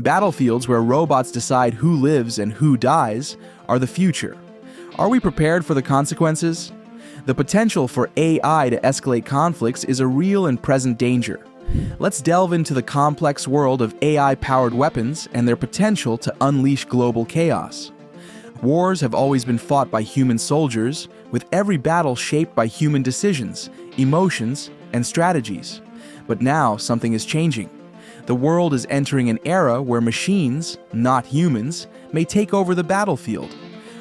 Battlefields where robots decide who lives and who dies are the future. Are we prepared for the consequences? The potential for AI to escalate conflicts is a real and present danger. Let's delve into the complex world of AI-powered weapons and their potential to unleash global chaos. Wars have always been fought by human soldiers, with every battle shaped by human decisions, emotions, and strategies. But now something is changing. The world is entering an era where machines, not humans, may take over the battlefield.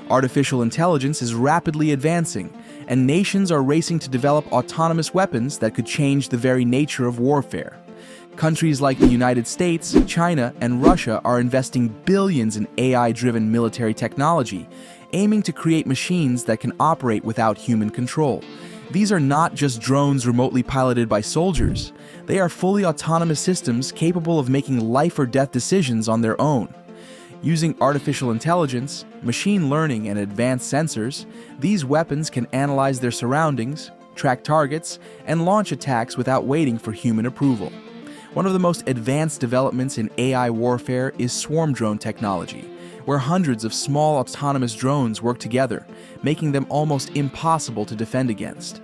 Artificial intelligence is rapidly advancing, and nations are racing to develop autonomous weapons that could change the very nature of warfare. Countries like the United States, China, and Russia are investing billions in AI-driven military technology, aiming to create machines that can operate without human control. These are not just drones remotely piloted by soldiers. They are fully autonomous systems capable of making life-or-death decisions on their own. Using artificial intelligence, machine learning, and advanced sensors, these weapons can analyze their surroundings, track targets, and launch attacks without waiting for human approval. One of the most advanced developments in AI warfare is swarm drone technology, where hundreds of small autonomous drones work together, making them almost impossible to defend against.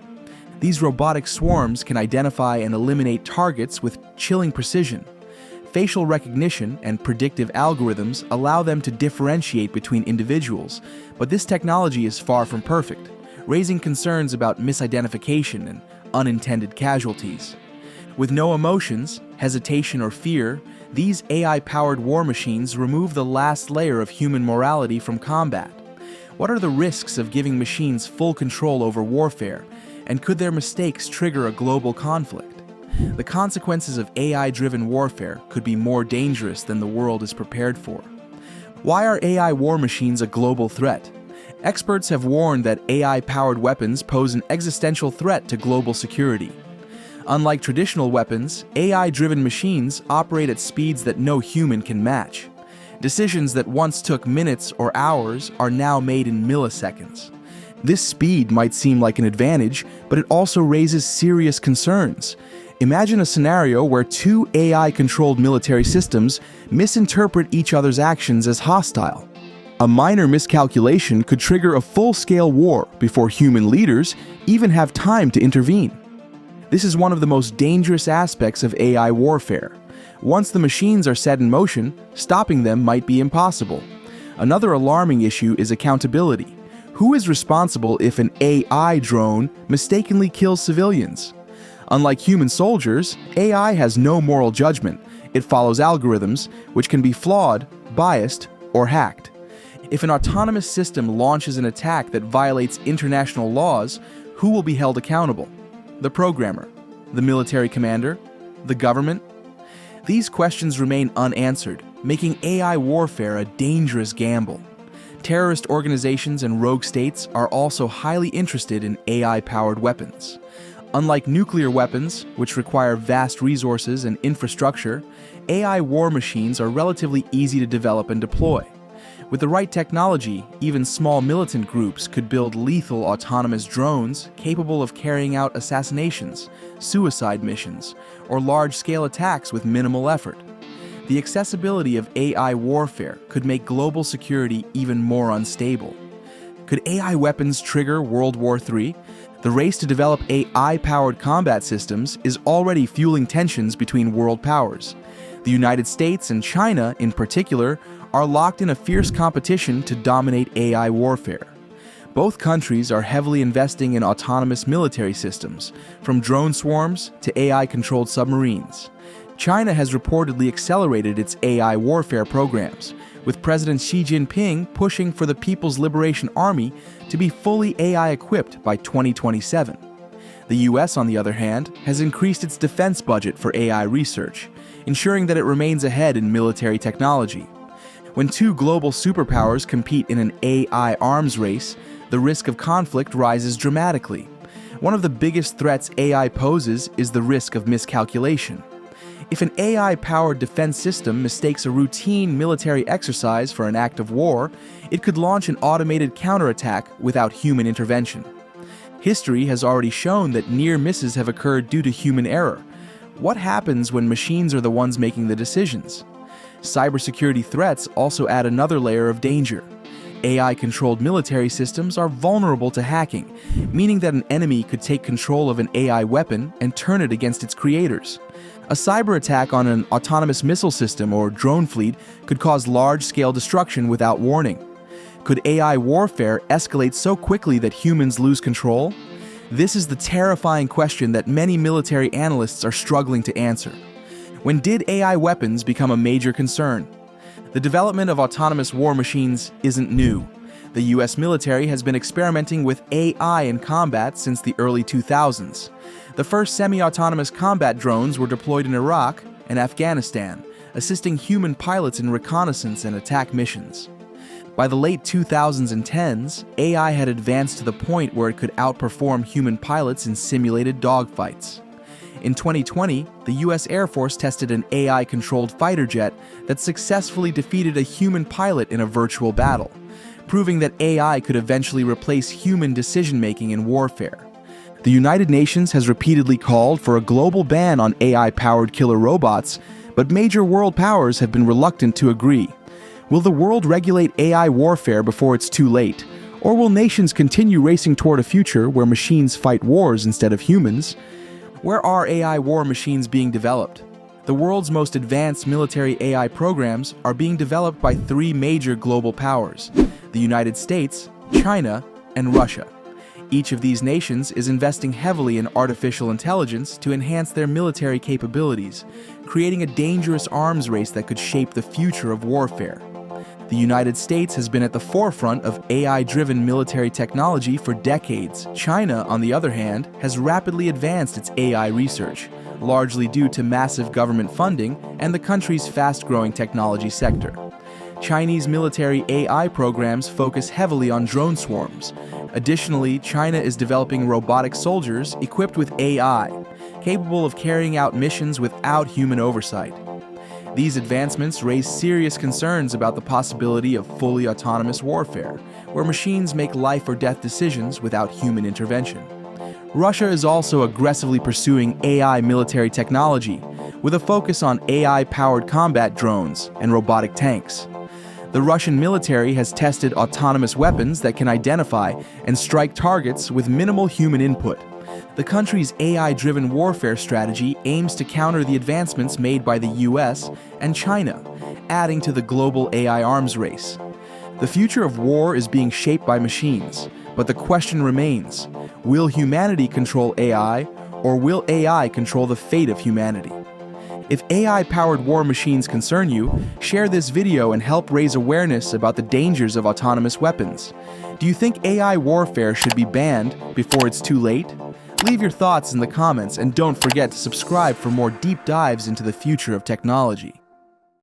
These robotic swarms can identify and eliminate targets with chilling precision. Facial recognition and predictive algorithms allow them to differentiate between individuals, but this technology is far from perfect, raising concerns about misidentification and unintended casualties. With no emotions, hesitation, or fear, these AI-powered war machines remove the last layer of human morality from combat. What are the risks of giving machines full control over warfare, and could their mistakes trigger a global conflict? The consequences of AI-driven warfare could be more dangerous than the world is prepared for. Why are AI war machines a global threat? Experts have warned that AI-powered weapons pose an existential threat to global security. Unlike traditional weapons, AI-driven machines operate at speeds that no human can match. Decisions that once took minutes or hours are now made in milliseconds. This speed might seem like an advantage, but it also raises serious concerns. Imagine a scenario where two AI-controlled military systems misinterpret each other's actions as hostile. A minor miscalculation could trigger a full-scale war before human leaders even have time to intervene. This is one of the most dangerous aspects of AI warfare. Once the machines are set in motion, stopping them might be impossible. Another alarming issue is accountability. Who is responsible if an AI drone mistakenly kills civilians? Unlike human soldiers, AI has no moral judgment. It follows algorithms, which can be flawed, biased, or hacked. If an autonomous system launches an attack that violates international laws, who will be held accountable? The programmer, the military commander, the government? These questions remain unanswered, making AI warfare a dangerous gamble. Terrorist organizations and rogue states are also highly interested in AI-powered weapons. Unlike nuclear weapons, which require vast resources and infrastructure, AI war machines are relatively easy to develop and deploy. With the right technology, even small militant groups could build lethal autonomous drones capable of carrying out assassinations, suicide missions, or large-scale attacks with minimal effort. The accessibility of AI warfare could make global security even more unstable. Could AI weapons trigger World War III? The race to develop AI-powered combat systems is already fueling tensions between world powers. The United States and China, in particular, are locked in a fierce competition to dominate AI warfare. Both countries are heavily investing in autonomous military systems, from drone swarms to AI-controlled submarines. China has reportedly accelerated its AI warfare programs, with President Xi Jinping pushing for the People's Liberation Army to be fully AI-equipped by 2027. The US, on the other hand, has increased its defense budget for AI research, ensuring that it remains ahead in military technology. When two global superpowers compete in an AI arms race, the risk of conflict rises dramatically. One of the biggest threats AI poses is the risk of miscalculation. If an AI-powered defense system mistakes a routine military exercise for an act of war, it could launch an automated counterattack without human intervention. History has already shown that near misses have occurred due to human error. What happens when machines are the ones making the decisions? Cybersecurity threats also add another layer of danger. AI-controlled military systems are vulnerable to hacking, meaning that an enemy could take control of an AI weapon and turn it against its creators. A cyber attack on an autonomous missile system or drone fleet could cause large-scale destruction without warning. Could AI warfare escalate so quickly that humans lose control? This is the terrifying question that many military analysts are struggling to answer. When did AI weapons become a major concern? The development of autonomous war machines isn't new. The US military has been experimenting with AI in combat since the early 2000s. The first semi-autonomous combat drones were deployed in Iraq and Afghanistan, assisting human pilots in reconnaissance and attack missions. By the late 2010s, AI had advanced to the point where it could outperform human pilots in simulated dogfights. In 2020, the US Air Force tested an AI-controlled fighter jet that successfully defeated a human pilot in a virtual battle, proving that AI could eventually replace human decision-making in warfare. The United Nations has repeatedly called for a global ban on AI-powered killer robots, but major world powers have been reluctant to agree. Will the world regulate AI warfare before it's too late? Or will nations continue racing toward a future where machines fight wars instead of humans? Where are AI war machines being developed? The world's most advanced military AI programs are being developed by three major global powers: the United States, China, and Russia. Each of these nations is investing heavily in artificial intelligence to enhance their military capabilities, creating a dangerous arms race that could shape the future of warfare. The United States has been at the forefront of AI-driven military technology for decades. China, on the other hand, has rapidly advanced its AI research, largely due to massive government funding and the country's fast-growing technology sector. Chinese military AI programs focus heavily on drone swarms. Additionally, China is developing robotic soldiers equipped with AI, capable of carrying out missions without human oversight. These advancements raise serious concerns about the possibility of fully autonomous warfare, where machines make life or death decisions without human intervention. Russia is also aggressively pursuing AI military technology, with a focus on AI-powered combat drones and robotic tanks. The Russian military has tested autonomous weapons that can identify and strike targets with minimal human input. The country's AI-driven warfare strategy aims to counter the advancements made by the US and China, adding to the global AI arms race. The future of war is being shaped by machines, but the question remains: will humanity control AI, or will AI control the fate of humanity? If AI-powered war machines concern you, share this video and help raise awareness about the dangers of autonomous weapons. Do you think AI warfare should be banned before it's too late? Leave your thoughts in the comments and don't forget to subscribe for more deep dives into the future of technology.